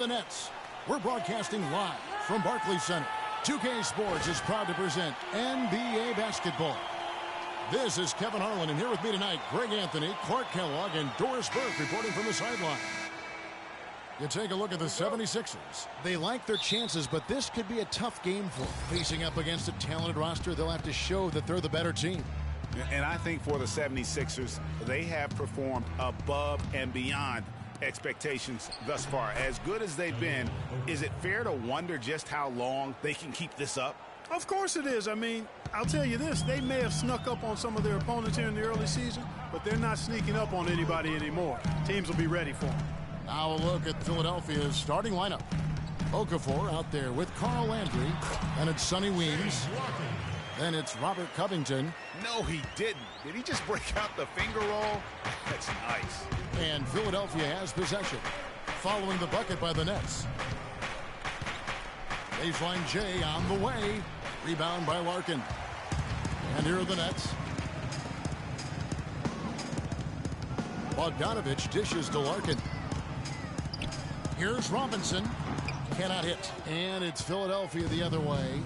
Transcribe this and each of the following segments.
The Nets. We're broadcasting live from Barclays Center. 2K Sports is proud to present NBA basketball. This is Kevin Harlan, and here with me tonight, Greg Anthony, Clark Kellogg, and Doris Burke reporting from the sideline. You take a look at the 76ers. They like their chances, but this could be a tough game for them. Facing up against a talented roster, they'll have to show that they're the better team. And I think for the 76ers, they have performed above and beyond expectations thus far. As good as they've been, is it fair to wonder just how long they can keep this up? Of course it is. I mean, I'll tell you this, they may have snuck up on some of their opponents here in the early season, but they're not sneaking up on anybody anymore. Teams will be ready for them. Now a look at Philadelphia's starting lineup. Okafor out there with Carl Landry, and it's Sonny Weems. Then it's Robert Covington. No, he didn't. Did he just break out the finger roll? That's nice. And Philadelphia has possession, following the bucket by the Nets. Baseline J on the way. Rebound by Larkin. And here are the Nets. Bogdanovich dishes to Larkin. Here's Robinson. Cannot hit. And it's Philadelphia the other way.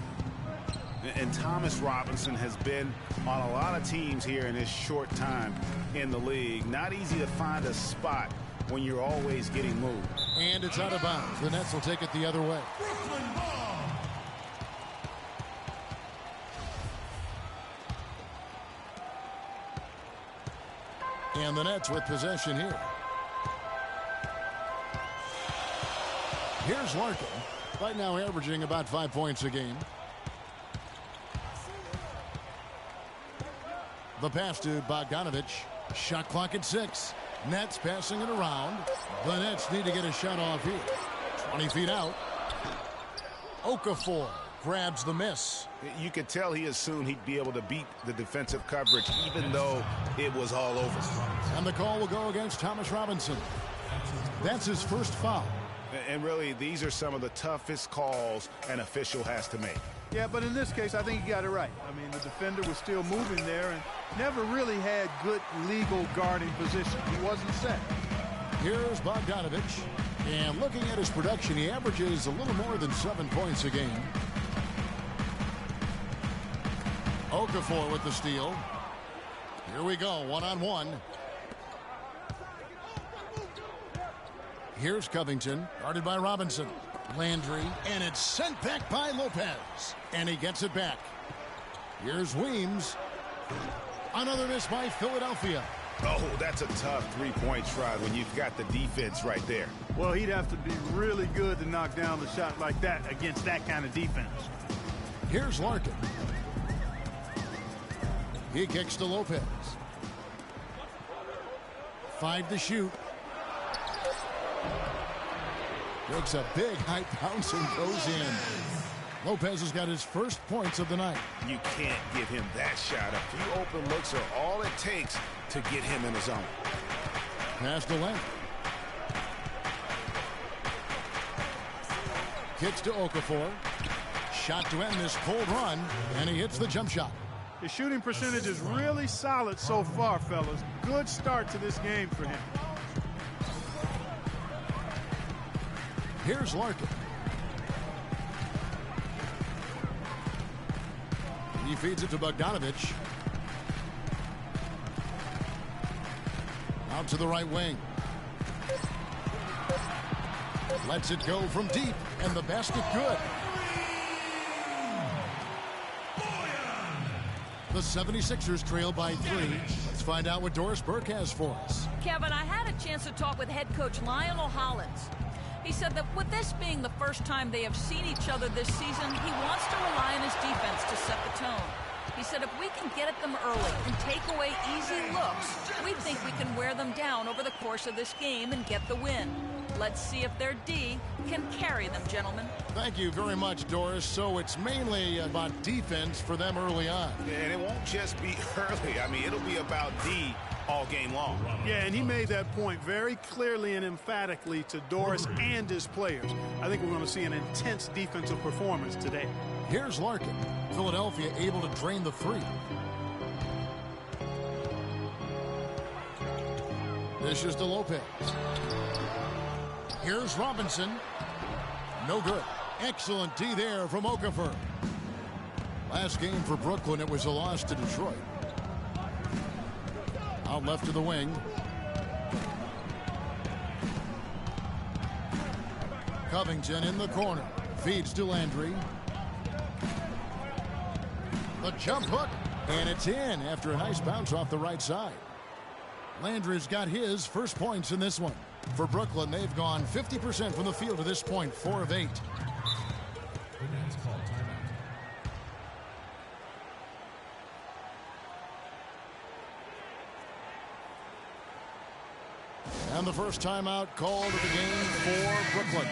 And Thomas Robinson has been on a lot of teams here in his short time in the league. Not easy to find a spot when you're always getting moved. And it's out of bounds. The Nets will take it the other way. And the Nets with possession here. Here's Larkin. Right now averaging about 5 points a game. The pass to Bogdanovich. Shot clock at 6. Nets passing it around. The Nets need to get a shot off here. 20 feet out. Okafor grabs the miss. You could tell he assumed he'd be able to beat the defensive coverage even though it was all over. And the call will go against Thomas Robinson. That's his first foul. And really, these are some of the toughest calls an official has to make. Yeah, but in this case, I think he got it right. I mean, the defender was still moving there and never really had good legal guarding position. He wasn't set. Here's Bogdanovich. And looking at his production, he averages a little more than 7 points a game. Okafor with the steal. Here we go, one-on-one. Here's Covington, guarded by Robinson. Landry, and it's sent back by Lopez. And he gets it back. Here's Weems. Another miss by Philadelphia. Oh, that's a tough three-point try when you've got the defense right there. Well, he'd have to be really good to knock down the shot like that against that kind of defense. Here's Larkin. He kicks to Lopez. 5 to shoot. Takes a big high bounce and goes in. Lopez has got his first points of the night. You can't give him that shot. A few open looks are all it takes to get him in the zone. Pass to Landry. Kicks to Okafor. Shot to end this cold run, and he hits the jump shot. His shooting percentage is really solid so far, fellas. Good start to this game for him. Here's Larkin. He feeds it to Bogdanovich. Out to the right wing. Lets it go from deep, and the basket good. The 76ers trail by 3. Let's find out what Doris Burke has for us. Kevin, I had a chance to talk with head coach Lionel Hollins. He said that with this being the first time they have seen each other this season, he wants to rely on his defense to set the tone. He said if we can get at them early and take away easy looks, we think we can wear them down over the course of this game and get the win. Let's see if their D can carry them, gentlemen. Thank you very much, Doris. So it's mainly about defense for them early on. And it won't just be early. I mean, it'll be about D all game long. Yeah, and he made that point very clearly and emphatically to Doris and his players. I think we're going to see an intense defensive performance today. Here's Larkin. Philadelphia able to drain the 3. Dishes to Lopez. Here's Robinson. No good. Excellent D there from Okafor. Last game for Brooklyn, it was a loss to Detroit. Out left to the wing. Covington in the corner. Feeds to Landry. The jump hook. And it's in after a nice bounce off the right side. Landry's got his first points in this one. For Brooklyn, they've gone 50% from the field to this point, 4 of 8. And the first timeout called of the game for Brooklyn.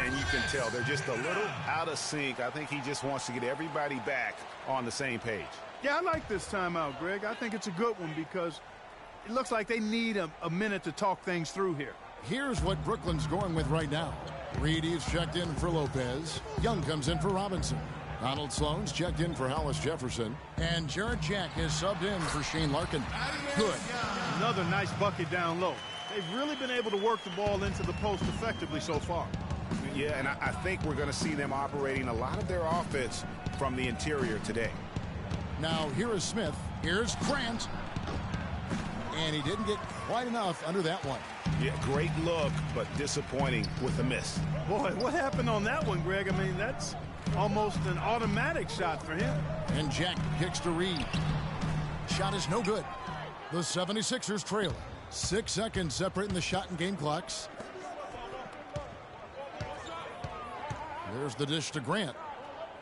And you can tell they're just a little out of sync. I think he just wants to get everybody back on the same page. Yeah, I like this timeout, Greg. I think it's a good one because it looks like they need a minute to talk things through here. Here's what Brooklyn's going with right now. Reedy's checked in for Lopez. Young comes in for Robinson. Donald Sloan's checked in for Hollis Jefferson. And Jarrett Jack has subbed in for Shane Larkin. Good. Another nice bucket down low. They've really been able to work the ball into the post effectively so far. Yeah, and I think we're going to see them operating a lot of their offense from the interior today. Now here is Smith. Here's Grant. And he didn't get quite enough under that one. Yeah, great look, but disappointing with the miss. Boy, what happened on that one, Greg? I mean, that's almost an automatic shot for him. And Jack kicks to Reed. Shot is no good. The 76ers trail. 6 seconds separating the shot and game clocks. There's the dish to Grant.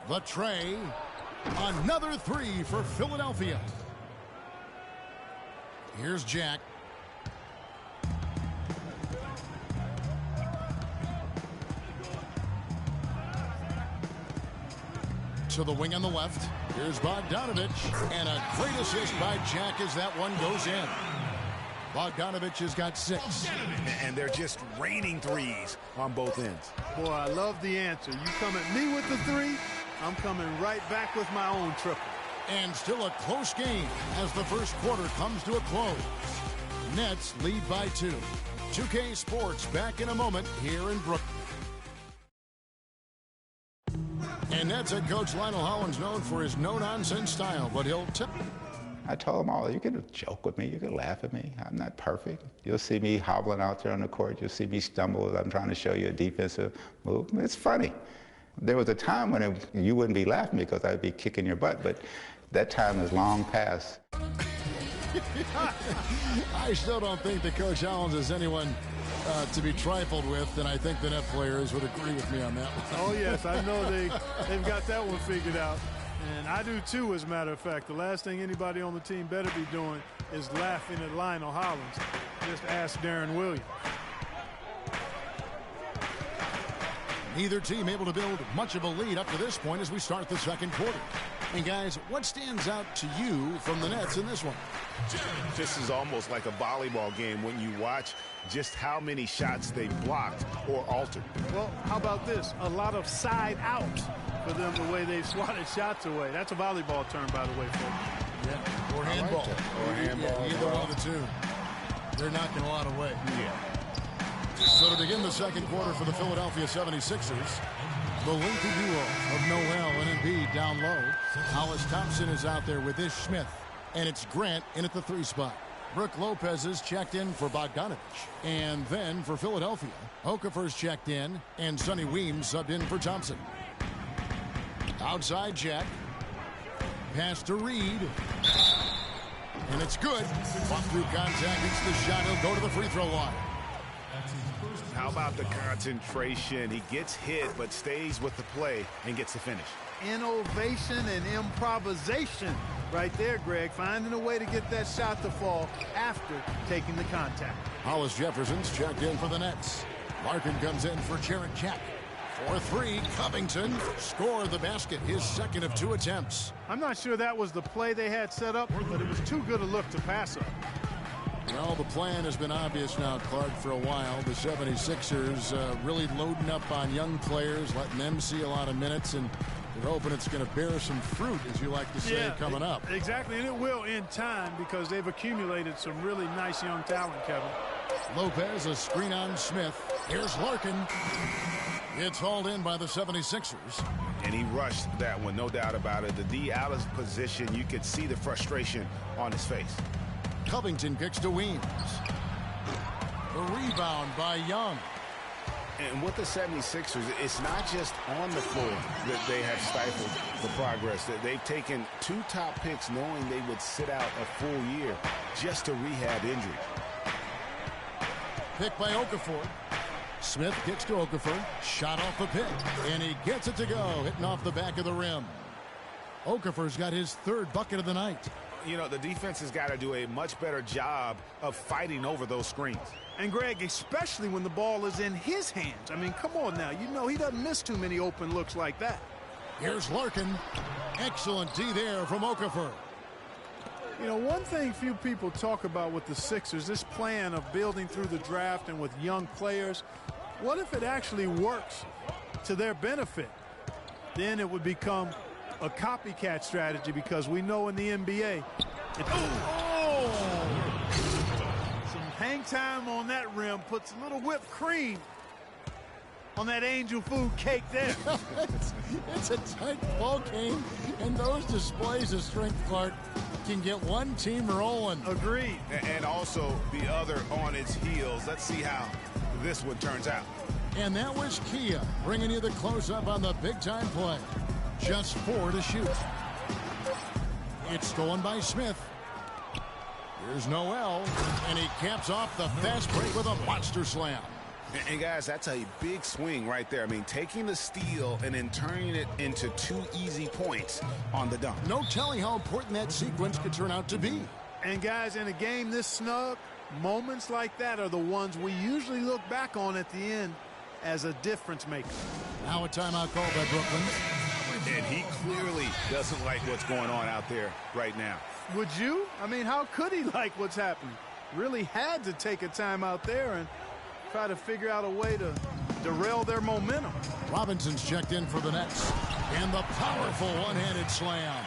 The tray. Another three for Philadelphia. Here's Jack. To the wing on the left. Here's Bogdanovich. And a great assist by Jack as that one goes in. Bogdanovich has got 6. And they're just raining threes on both ends. Boy, I love the answer. You come at me with the 3, I'm coming right back with my own triple. And still a close game as the first quarter comes to a close. Nets lead by 2. 2K Sports back in a moment here in Brooklyn. And Nets head coach Lionel Hollins known for his no-nonsense style, but he'll tip. I told them all, you can joke with me, you can laugh at me. I'm not perfect. You'll see me hobbling out there on the court. You'll see me stumble as I'm trying to show you a defensive move. It's funny. There was a time when you wouldn't be laughing because I'd be kicking your butt, but that time is long past. I still don't think that Coach Hollins is anyone to be trifled with, and I think the net players would agree with me on that one. Oh, yes, I know they've got that one figured out. And I do, too, as a matter of fact. The last thing anybody on the team better be doing is laughing at Lionel Hollins. Just ask Darren Williams. Neither team able to build much of a lead up to this point as we start the second quarter. And, guys, what stands out to you from the Nets in this one? This is almost like a volleyball game when you watch just how many shots they blocked or altered. Well, how about this? A lot of side out for them the way they've swatted shots away. That's a volleyball term, by the way, folks. Yeah, or handball. Or handball. Yeah, either one of the two. They're knocking a lot away. Yeah. So to begin the second quarter for the Philadelphia 76ers, the lengthy duo of Noel and Embiid down low. Hollis Thompson is out there with Ish Smith. And it's Grant in at the 3 spot. Brook Lopez is checked in for Bogdanovich. And then for Philadelphia, Okafor's checked in, and Sonny Weems subbed in for Thompson. Outside Jack. Pass to Reed. And it's good. Walk through contact, it's the shot. He'll go to the free throw line. How about the concentration? He gets hit, but stays with the play and gets the finish. Innovation and improvisation right there, Greg. Finding a way to get that shot to fall after taking the contact. Hollis Jefferson's checked in for the Nets. Larkin comes in for Jarrett Jack. 4-3, Covington scored the basket, his second of 2 attempts. I'm not sure that was the play they had set up, but it was too good a look to pass up. Well, the plan has been obvious now, Clark, for a while. The 76ers really loading up on young players, letting them see a lot of minutes, and they're hoping it's going to bear some fruit, as you like to say, coming up. Exactly, and it will in time because they've accumulated some really nice young talent, Kevin. Lopez, a screen on Smith. Here's Larkin. It's hauled in by the 76ers. And he rushed that one, no doubt about it. The D out of position, you could see the frustration on his face. Covington kicks to Weems. The rebound by Young. And with the 76ers, it's not just on the floor that they have stifled the progress. That they've taken 2 top picks knowing they would sit out a full year just to rehab injury. Pick by Okafor. Smith kicks to Okafor. Shot off the pick. And he gets it to go, hitting off the back of the rim. Okafor's got his 3rd bucket of the night. You know, the defense has got to do a much better job of fighting over those screens. And, Greg, especially when the ball is in his hands. I mean, come on now. You know he doesn't miss too many open looks like that. Here's Larkin. Excellent D there from Okafor. You know, one thing few people talk about with the Sixers, this plan of building through the draft and with young players, what if it actually works to their benefit? Then it would become a copycat strategy, because we know in the NBA, some hang time on that rim puts a little whipped cream on that angel food cake there. It's a tight ball game, and those displays of strength, Clark, can get one team rolling. Agreed. And also the other on its heels. Let's see how this one turns out. And that was Kia bringing you the close-up on the big-time play. Just 4 to shoot. It's stolen by Smith. Here's Noel, and he caps off the fast break with a monster slam. And guys, that's a big swing right there. I mean, taking the steal and then turning it into 2 easy points on the dunk. No telling how important that sequence could turn out to be. And guys, in a game this snug, moments like that are the ones we usually look back on at the end as a difference maker. Now a timeout called by Brooklyn. And he clearly doesn't like what's going on out there right now. Would you? I mean, how could he like what's happening? Really had to take a time out there and try to figure out a way to derail their momentum. Robinson's checked in for the Nets. And the powerful one-handed slam.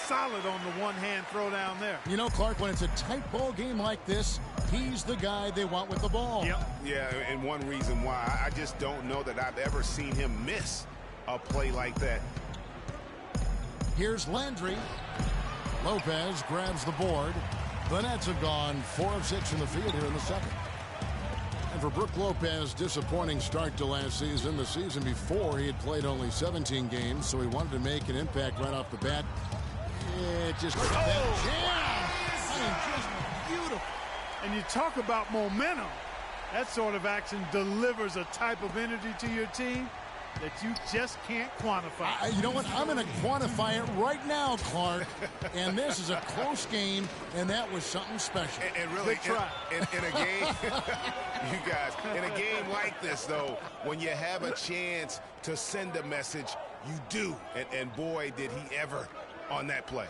Solid on the one-hand throw down there. You know, Clark, when it's a tight ball game like this, he's the guy they want with the ball. Yep. Yeah, and one reason why, I just don't know that I've ever seen him miss a play like that. Here's Landry. Lopez grabs the board. The Nets have gone 4 of 6 from the field here in the second. And for Brook Lopez, disappointing start to last season. The season before, he had played only 17 games, so he wanted to make an impact right off the bat. It just that jam. I mean, just beautiful. And you talk about momentum. That sort of action delivers a type of energy to your team that you just can't quantify. You know what? I'm going to quantify it right now, Clark. And this is a close game, and that was something special. And really, in a game, you guys, in a game like this, though, when you have a chance to send a message, you do. And boy, did he ever on that play.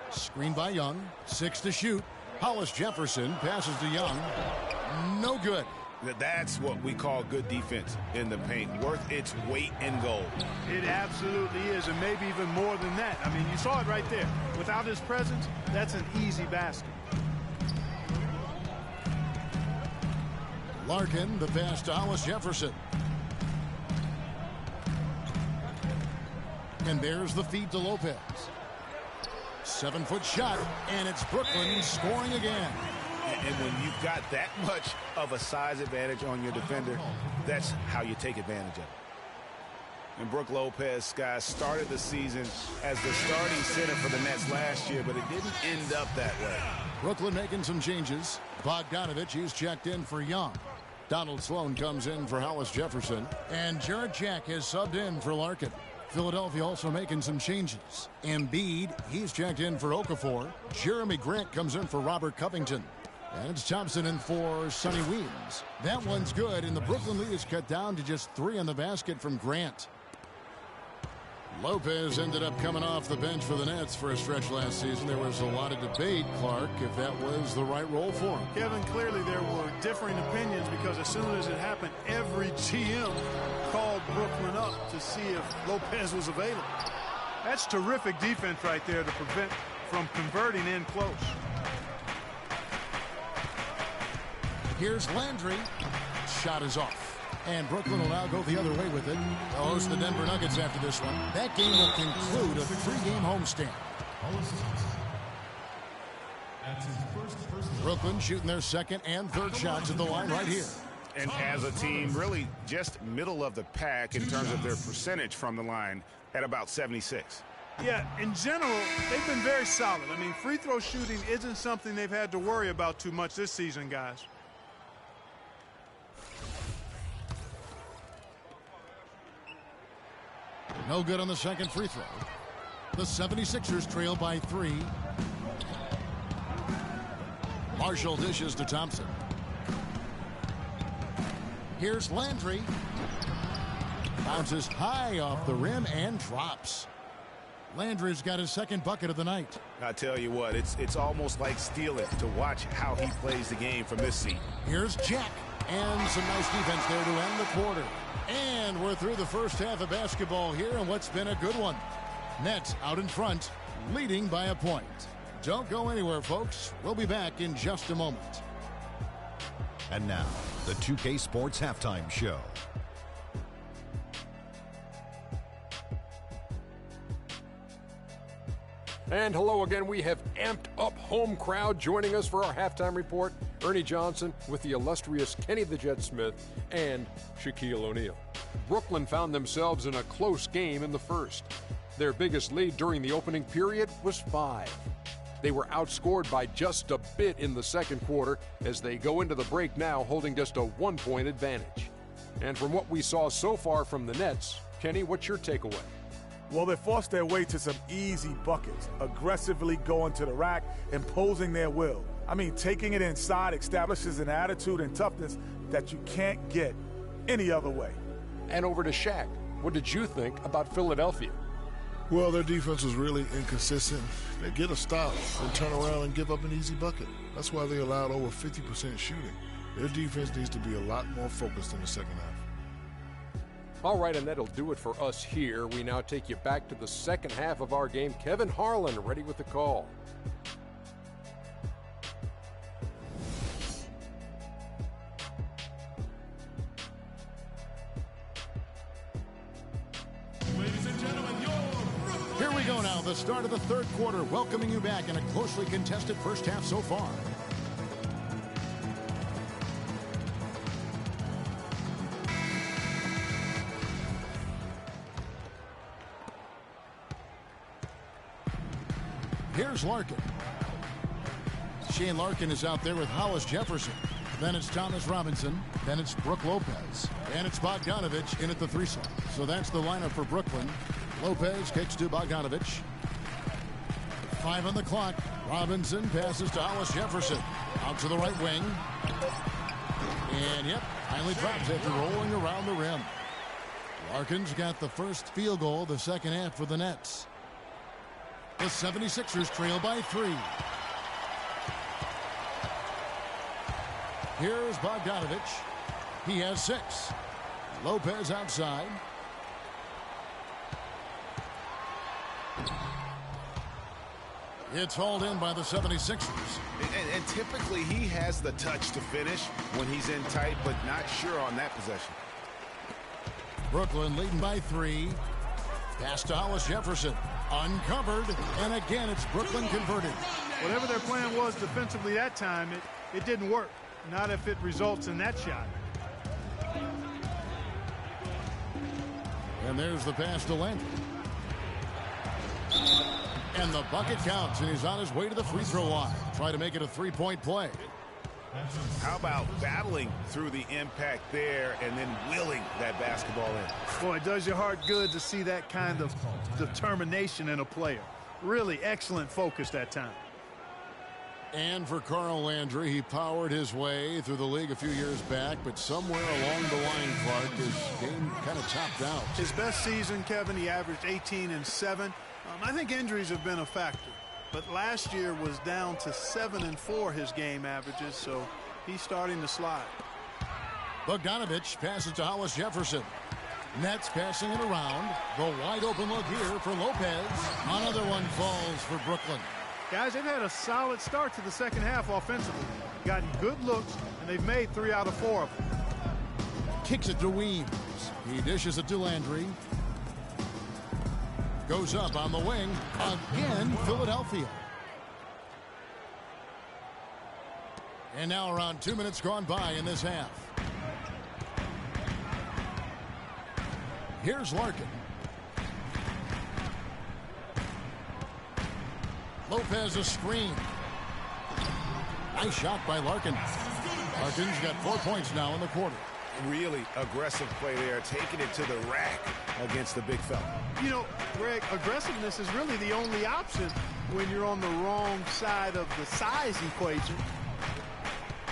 Screen by Young. 6 to shoot. Hollis Jefferson passes to Young. No good. That's what we call good defense in the paint, worth its weight in gold. It absolutely is, and maybe even more than that. I mean, you saw it right there. Without his presence, that's an easy basket. Larkin, the pass to Hollis Jefferson. And there's the feed to Lopez. 7-foot shot, and it's Brooklyn scoring again. And when you've got that much of a size advantage on your defender, that's how you take advantage of it. And Brook Lopez, guys, started the season as the starting center for the Nets last year, but it didn't end up that way. Brooklyn making some changes. Bogdanovich, he's checked in for Young. Donald Sloan comes in for Hollis Jefferson. And Jarrett Jack has subbed in for Larkin. Philadelphia also making some changes. Embiid, he's checked in for Okafor. Jeremy Grant comes in for Robert Covington. And it's Thompson in for Sonny Weems. That one's good, and the Brooklyn lead is cut down to just 3 on the basket from Grant. Lopez ended up coming off the bench for the Nets for a stretch last season. There was a lot of debate, Clark, if that was the right role for him. Kevin, clearly there were differing opinions because as soon as it happened, every GM called Brooklyn up to see if Lopez was available. That's terrific defense right there to prevent from converting in close. Here's Landry. shot is off. And Brooklyn will now go the other way with it. They'll host the Denver Nuggets after this one. That game will conclude a 3-game homestand. Brooklyn shooting their second and third shots at the line right here. And as a team, really just middle of the pack in terms of their percentage from the line at about 76. Yeah, in general, they've been very solid. I mean, free throw shooting isn't something they've had to worry about too much this season, guys. No good on the second free throw. The 76ers trail by 3. Marshall dishes to Thompson. Here's Landry. Bounces high off the rim and drops. Landry's got his second bucket of the night. I tell you what, it's almost like stealing to watch how he plays the game from this seat. Here's Jack. And some nice defense there to end the quarter. And we're through the first half of basketball here in what's been a good one. Nets out in front, leading by a point. Don't go anywhere, folks. We'll be back in just a moment. And now, the 2K Sports Halftime Show. And hello again. We have amped up home crowd joining us for our halftime report. Ernie Johnson with the illustrious Kenny the Jet Smith and Shaquille O'Neal. Brooklyn found themselves in a close game in the first. Their biggest lead during the opening period was 5. They were outscored by just a bit in the second quarter as they go into the break now holding just a 1-point advantage. And from what we saw so far from the Nets, Kenny, what's your takeaway? Well, they forced their way to some easy buckets, aggressively going to the rack, imposing their will. I mean, taking it inside establishes an attitude and toughness that you can't get any other way. And over to Shaq. What did you think about Philadelphia? Well, their defense was really inconsistent. They get a stop and turn around and give up an easy bucket. That's why they allowed over 50% shooting. Their defense needs to be a lot more focused in the second half. All right, and that'll do it for us here. We now take you back to the second half of our game. Kevin Harlan ready with the call. Here we go now, the start of the third quarter, welcoming you back in a closely contested first half so far. Here's Larkin. Shane Larkin is out there with Hollis Jefferson. Then it's Thomas Robinson. Then it's Brook Lopez. And it's Bogdanovich in at the 3 slot. So that's the lineup for Brooklyn. Lopez kicks to Bogdanovich. 5 on the clock. Robinson passes to Hollis Jefferson. Out to the right wing. And yep, finally drops after rolling around the rim. Larkin's got the first field goal of the second half for the Nets. The 76ers trail by 3. Here's Bogdanovich. He has 6. Lopez outside. It's hauled in by the 76ers. And typically he has the touch to finish when he's in tight, but not sure on that possession. Brooklyn leading by 3. Pass to Hollis Jefferson. Uncovered, and again it's Brooklyn converted. Whatever their plan was defensively that time, it didn't work. Not if it results in that shot. And there's the pass to Landry. And the bucket counts, and he's on his way to the free throw line. Try to make it a 3-point play. How about battling through the impact there and then willing that basketball in? Boy, it does your heart good to see that kind of determination in a player. Really excellent focus that time. And for Carl Landry, he powered his way through the league a few years back, but somewhere along the line, Clark, his game kind of topped out. His best season, Kevin, he averaged 18 and 7. I think injuries have been a factor. But last year was down to 7 and 4 his game averages, so he's starting to slide. Bogdanovich passes to Hollis Jefferson. Nets passing it around. The wide open look here for Lopez. Another one falls for Brooklyn. Guys, they've had a solid start to the second half offensively. Gotten good looks, and they've made 3 out of 4 of them. Kicks it to Weems. He dishes it to Landry. Goes up on the wing. Again, Philadelphia. And now around 2 minutes gone by in this half. Here's Larkin. Lopez a screen. Nice shot by Larkin. Larkin's got 4 points now in the quarter. Really aggressive play there, taking it to the rack against the big fella. You know, Greg, aggressiveness is really the only option when you're on the wrong side of the size equation.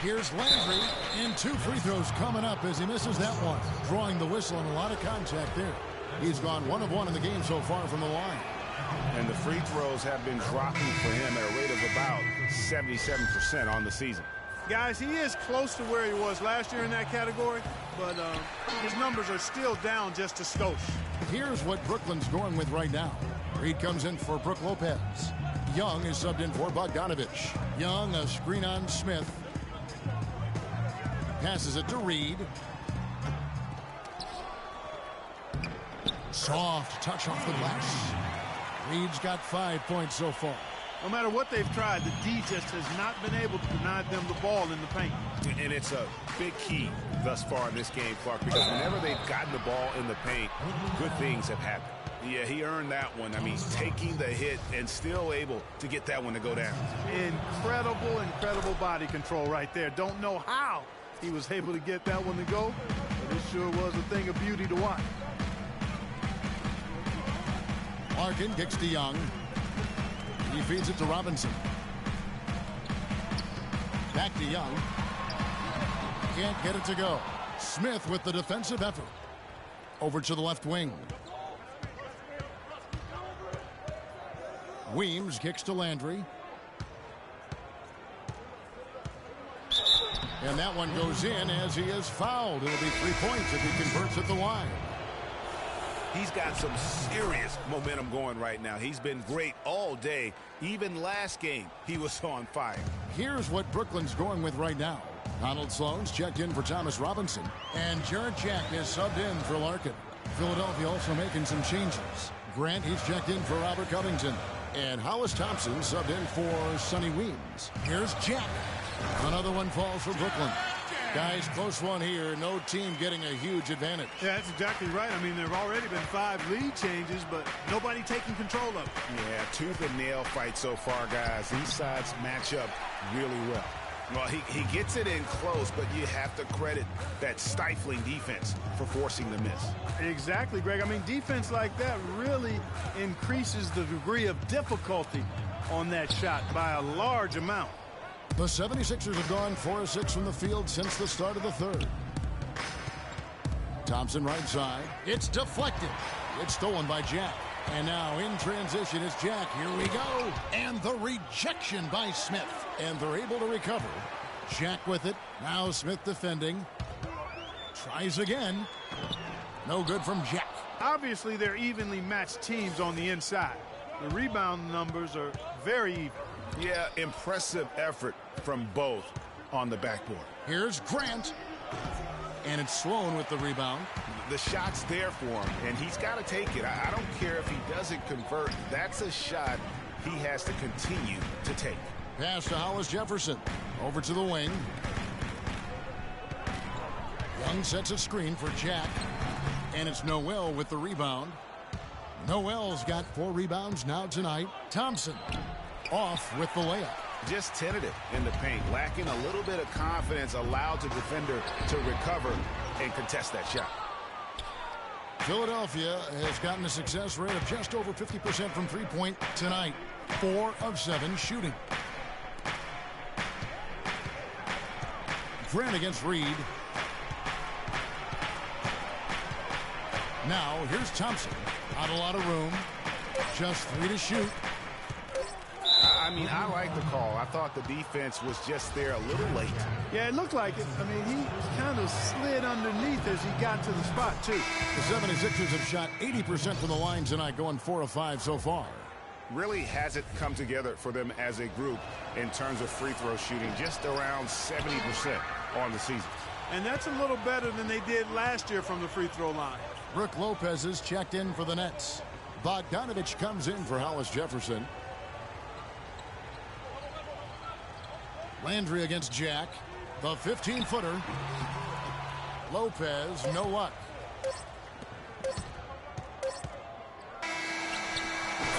Here's Landry, and 2 free throws coming up as he misses that one. Drawing the whistle and a lot of contact there. He's gone 1 of 1 in the game so far from the line. And the free throws have been dropping for him at a rate of about 77% on the season. Guys, he is close to where he was last year in that category, but his numbers are still down just a skosh. Here's what Brooklyn's going with right now. Reed comes in for Brook Lopez. Young is subbed in for Bogdanovich. Young, a screen on Smith. Passes it to Reed. Soft touch off the glass. Reed's got 5 points so far. No matter what they've tried, the D just has not been able to deny them the ball in the paint. And it's a big key thus far in this game, Clark, because whenever they've gotten the ball in the paint, good things have happened. Yeah, he earned that one. I mean, taking the hit and still able to get that one to go down. Incredible body control right there. Don't know how he was able to get that one to go, but it sure was a thing of beauty to watch. Larkin kicks to Young. He feeds it to Robinson. Back to Young. Can't get it to go. Smith with the defensive effort. Over to the left wing. Weems kicks to Landry. And that one goes in as he is fouled. It'll be 3 points if he converts at the line. He's got some serious momentum going right now. He's been great all day. Even last game, he was on fire. Here's what Brooklyn's going with right now. Donald Sloan's checked in for Thomas Robinson. And Jarrett Jack is subbed in for Larkin. Philadelphia also making some changes. Grant, he's checked in for Robert Covington. And Hollis Thompson subbed in for Sonny Weems. Here's Jack. Another one falls for Brooklyn. Guys, close one here. No team getting a huge advantage. Yeah, that's exactly right. I mean, there have already been 5 lead changes, but nobody taking control of it. Yeah, tooth and nail fight so far, guys. These sides match up really well. Well, he gets it in close, but you have to credit that stifling defense for forcing the miss. Exactly, Greg. I mean, defense like that really increases the degree of difficulty on that shot by a large amount. The 76ers have gone 4 of 6 from the field since the start of the third. Thompson right side. It's deflected. It's stolen by Jack. And now in transition is Jack. Here we go. And the rejection by Smith. And they're able to recover. Jack with it. Now Smith defending. Tries again. No good from Jack. Obviously, they're evenly matched teams on the inside. The rebound numbers are very even. Yeah, impressive effort from both on the backboard. Here's Grant. And it's Sloan with the rebound. The shot's there for him, and he's got to take it. I don't care if he doesn't convert. That's a shot he has to continue to take. Pass to Hollis Jefferson. Over to the wing. Young sets a screen for Jack. And it's Noel with the rebound. Noel's got 4 rebounds now tonight. Thompson off with the layup. Just tentative in the paint, lacking a little bit of confidence, allowed the defender to recover and contest that shot. Philadelphia has gotten a success rate of just over 50% from three-point tonight. 4 of 7 shooting. Grant against Reed. Now here's Thompson. Not a lot of room. Just 3 to shoot. I mean, I like the call. I thought the defense was just there a little late. Yeah, it looked like it. I mean, he kind of slid underneath as he got to the spot, too. The 76ers have shot 80% from the line tonight, going 4 of 5 so far. Really hasn't come together for them as a group in terms of free throw shooting, just around 70% on the season. And that's a little better than they did last year from the free throw line. Brook Lopez is checked in for the Nets. Bogdanovich comes in for Hollis Jefferson. Landry against Jack. The 15-footer. Lopez, no luck.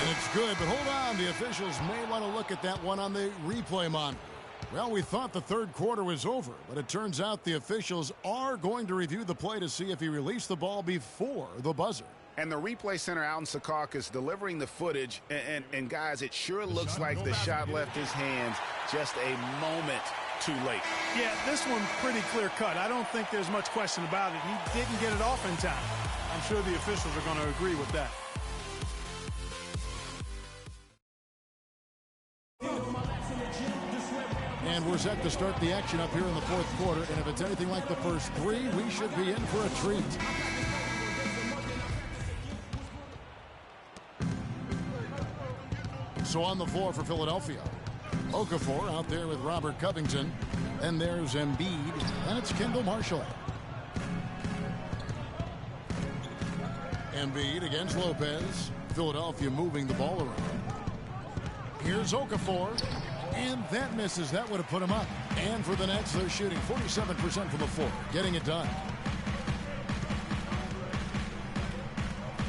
And it's good, but hold on. The officials may want to look at that one on the replay monitor. Well, we thought the third quarter was over, but it turns out the officials are going to review the play to see if he released the ball before the buzzer. And the replay center out in Secaucus delivering the footage. And guys, it sure looks like the shot left his hands just a moment too late. Yeah, this one's pretty clear cut. I don't think there's much question about it. He didn't get it off in time. I'm sure the officials are going to agree with that. And we're set to start the action up here in the fourth quarter. And if it's anything like the first three, we should be in for a treat. So on the floor for Philadelphia, Okafor out there with Robert Covington. And there's Embiid. And it's Kendall Marshall. Embiid against Lopez. Philadelphia moving the ball around. Here's Okafor. And that misses. That would have put him up. And for the Nets, they're shooting 47% from the floor. Getting it done.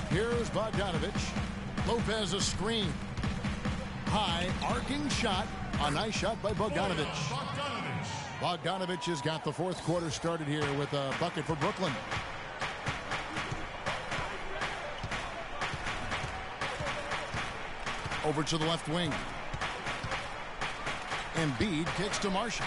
Here's Bogdanovich. Lopez a screen. High arcing shot. A nice shot by Bogdanovich. Bogdanovich has got the fourth quarter started here with a bucket for Brooklyn. Over to the left wing. Embiid kicks to Marshall.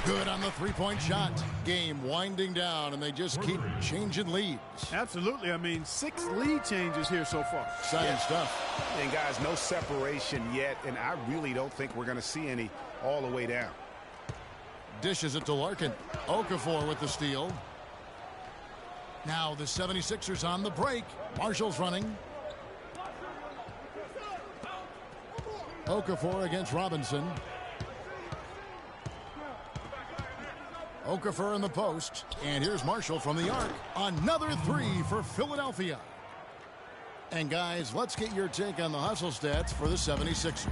Good on the three-point shot. Game winding down, and they just keep changing leads. Absolutely. I mean, 6 lead changes here so far. Exciting stuff. And, guys, no separation yet, and I really don't think we're going to see any all the way down. Dishes it to Larkin. Okafor with the steal. Now the 76ers on the break. Marshall's running. Okafor against Robinson. Okafor in the post. And here's Marshall from the arc. Another three for Philadelphia. And guys, let's get your take on the hustle stats for the 76ers.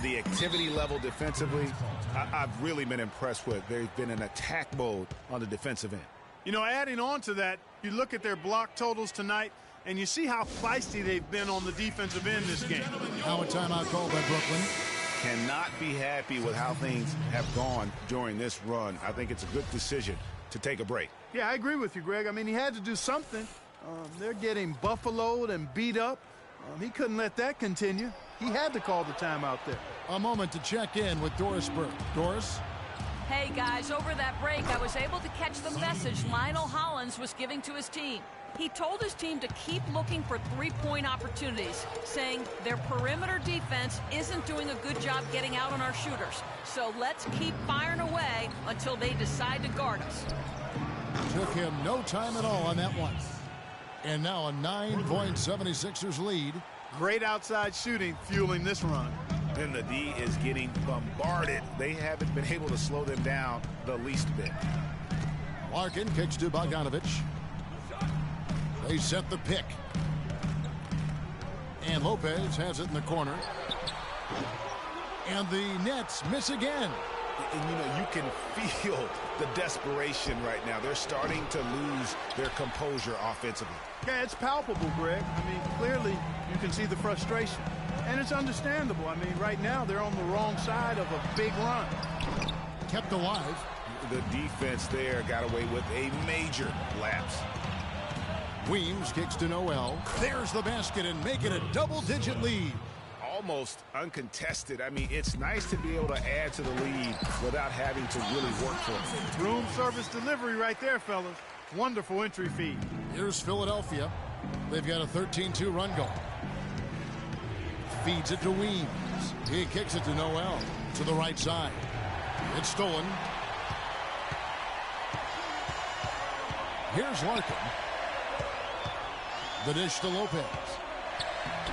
The activity level defensively, I've really been impressed with. They've been in attack mode on the defensive end. You know, adding on to that, you look at their block totals tonight, and you see how feisty they've been on the defensive end this game. Now a timeout called by Brooklyn. Cannot be happy with how things have gone during this run. I think it's a good decision to take a break. Yeah, I agree with you, Greg. I mean, he had to do something. They're getting buffaloed and beat up. He couldn't let that continue. He had to call the timeout there. A moment to check in with Doris Burke. Doris? Hey, guys, over that break, I was able to catch the message Lionel Hollins was giving to his team. He told his team to keep looking for three-point opportunities, saying their perimeter defense isn't doing a good job getting out on our shooters. So let's keep firing away until they decide to guard us. Took him no time at all on that one. And now a 9-point 76ers lead. Great outside shooting fueling this run. And the D is getting bombarded. They haven't been able to slow them down the least bit. Larkin kicks to Bogdanovich. They set the pick. And Lopez has it in the corner. And the Nets miss again. And, you know, you can feel the desperation right now. They're starting to lose their composure offensively. Yeah, it's palpable, Greg. I mean, clearly you can see the frustration. And it's understandable. I mean, right now they're on the wrong side of a big run. Kept alive. The defense there got away with a major lapse. Weems kicks to Noel. There's the basket and make it a double-digit lead. Almost uncontested. I mean, it's nice to be able to add to the lead without having to really work for it. Room service delivery right there, fellas. Wonderful entry feed. Here's Philadelphia. They've got a 13-2 run going. Feeds it to Weems. He kicks it to Noel to the right side. It's stolen. Here's Larkin. The dish to Lopez.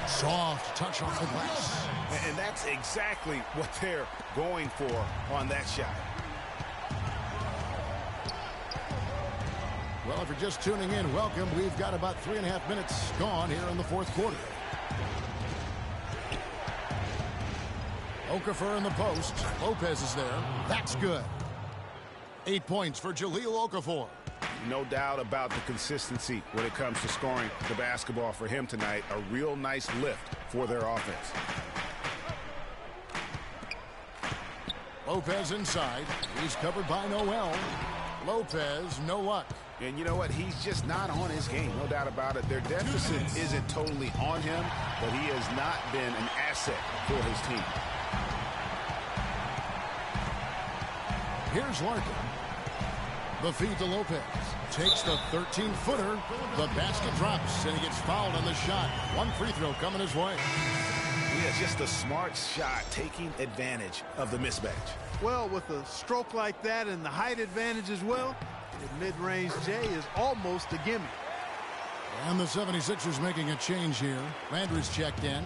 Soft touch off the glass. And that's exactly what they're going for on that shot. Well, if you're just tuning in, welcome. We've got about 3.5 minutes gone here in the fourth quarter. Okafor in the post. Lopez is there. That's good. 8 points for Jahlil Okafor. No doubt about the consistency when it comes to scoring the basketball for him tonight. A real nice lift for their offense. Lopez inside. He's covered by Noel. Lopez, no luck. And you know what? He's just not on his game. No doubt about it. Their deficit isn't totally on him, but he has not been an asset for his team. Here's Larkin. The feed to Lopez. Takes the 13-footer. The basket drops, and he gets fouled on the shot. One free throw coming his way. Yeah, just a smart shot, taking advantage of the mismatch. Well, with a stroke like that and the height advantage as well, the mid-range J is almost a gimme. And the 76ers making a change here. Landry's checked in.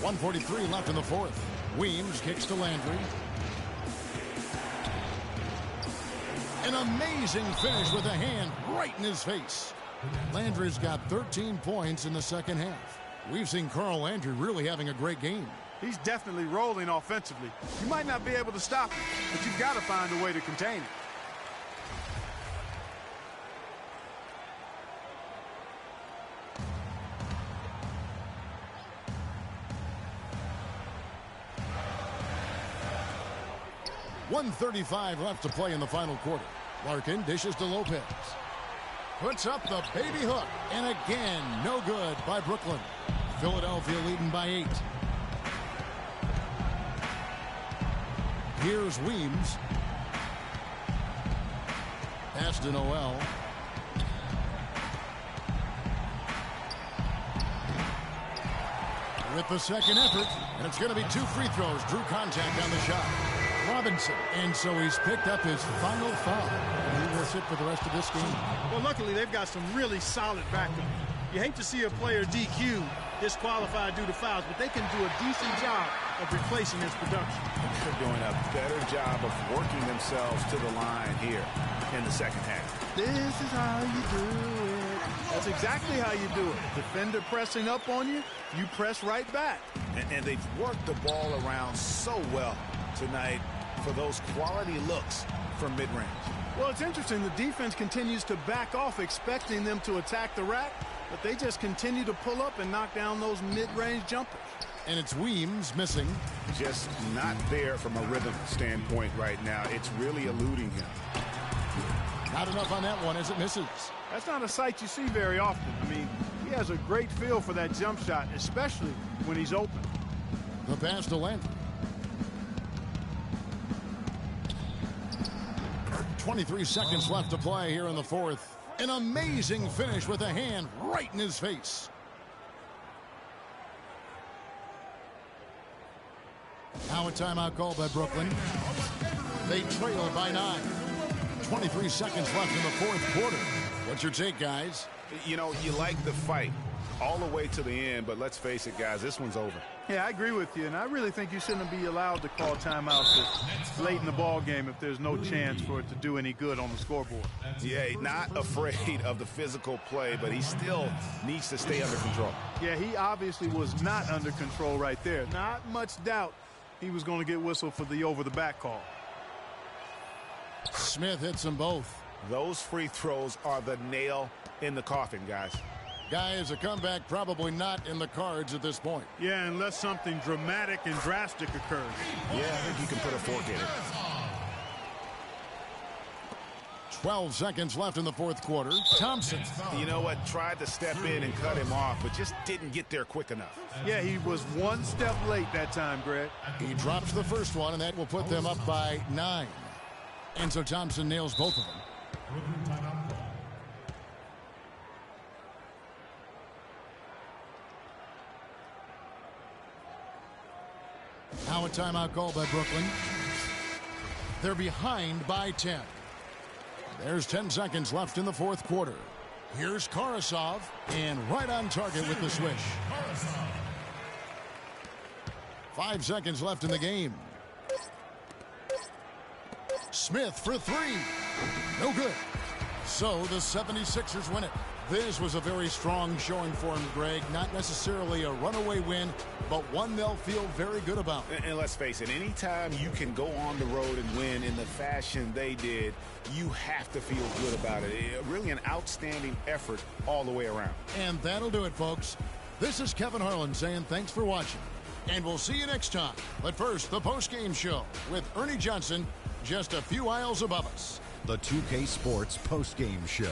1:43 left in the fourth. Weems kicks to Landry. An amazing finish with a hand right in his face. Landry's got 13 points in the second half. We've seen Carl Landry really having a great game. He's definitely rolling offensively. You might not be able to stop him, but you've got to find a way to contain it. .135 left to play in the final quarter. Larkin dishes to Lopez. Puts up the baby hook. And again, no good by Brooklyn. Philadelphia leading by 8. Here's Weems. Pass to Noel. With the second effort, and it's going to be 2 free throws. Drew contact on the shot. Robinson, and so he's picked up his final foul. And he will sit for the rest of this game. Well, luckily, they've got some really solid backup. You hate to see a player DQ, disqualified due to fouls, but they can do a decent job of replacing his production. They're doing a better job of working themselves to the line here in the second half. This is how you do it. That's exactly how you do it. Defender pressing up on you, you press right back. And they've worked the ball around so well tonight for those quality looks from mid-range. Well, it's interesting. The defense continues to back off, expecting them to attack the rack, but they just continue to pull up and knock down those mid-range jumpers. And it's Weems missing. Just not there from a rhythm standpoint right now. It's really eluding him. Not enough on that one as it misses. That's not a sight you see very often. I mean, he has a great feel for that jump shot, especially when he's open. The pass to Landry. 23 seconds left to play here in the fourth. An amazing finish with a hand right in his face. Now a timeout called by Brooklyn. They trail by 9. 23 seconds left in the fourth quarter. What's your take, guys? You know, you like the fight all the way to the end, but let's face it, guys, this one's over. Yeah, I agree with you, and I really think you shouldn't be allowed to call timeouts late in the ball game if there's no chance for it to do any good on the scoreboard. Yeah, not afraid of the physical play, but he still needs to stay under control. Yeah, he obviously was not under control right there. Not much doubt he was going to get whistled for the over-the-back call. Smith hits them both. Those free throws are the nail in the coffin, guys. Guys, a comeback probably not in the cards at this point. Yeah, unless something dramatic and drastic occurs. Yeah, I think you can put a fork in it. 12 seconds left in the fourth quarter. Thompson. You know what? Tried to step in and cut him off, but just didn't get there quick enough. Yeah, he was one step late that time, Greg. He drops the first one, and that will put them up by 9. And so Thompson nails both of them. Now a timeout called by Brooklyn. They're behind by 10. There's 10 seconds left in the fourth quarter. Here's Karasov, and right on target with the swish. 5 seconds left in the game. Smith for three. No good. So the 76ers win it. This was a very strong showing for him, Greg. Not necessarily a runaway win, but one they'll feel very good about. And let's face it, anytime you can go on the road and win in the fashion they did, you have to feel good about it. Really an outstanding effort all the way around. And that'll do it, folks. This is Kevin Harlan saying thanks for watching. And we'll see you next time. But first, the post-game show with Ernie Johnson just a few aisles above us. The 2K Sports post-game show.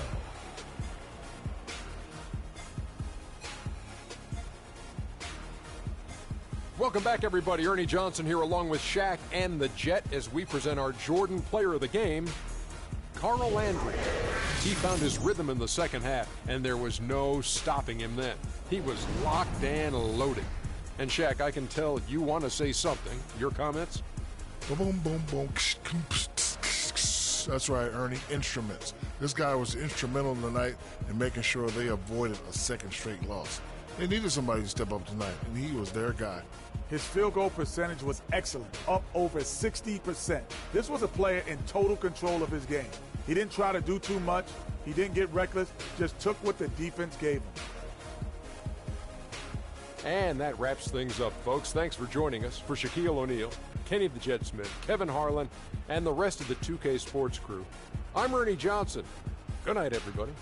Welcome back, everybody. Ernie Johnson here along with Shaq and the Jet as we present our Jordan Player of the Game, Carl Landry. He found his rhythm in the second half, and there was no stopping him then. He was locked and loaded. And Shaq, I can tell you want to say something. Your comments? Boom, boom, boom. That's right, Ernie. Instruments. This guy was instrumental tonight in making sure they avoided a second straight loss. They needed somebody to step up tonight, and he was their guy. His field goal percentage was excellent, up over 60%. This was a player in total control of his game. He didn't try to do too much. He didn't get reckless, just took what the defense gave him. And that wraps things up, folks. Thanks for joining us. For Shaquille O'Neal, Kenny the Jet Smith, Kevin Harlan, and the rest of the 2K Sports crew, I'm Ernie Johnson. Good night, everybody.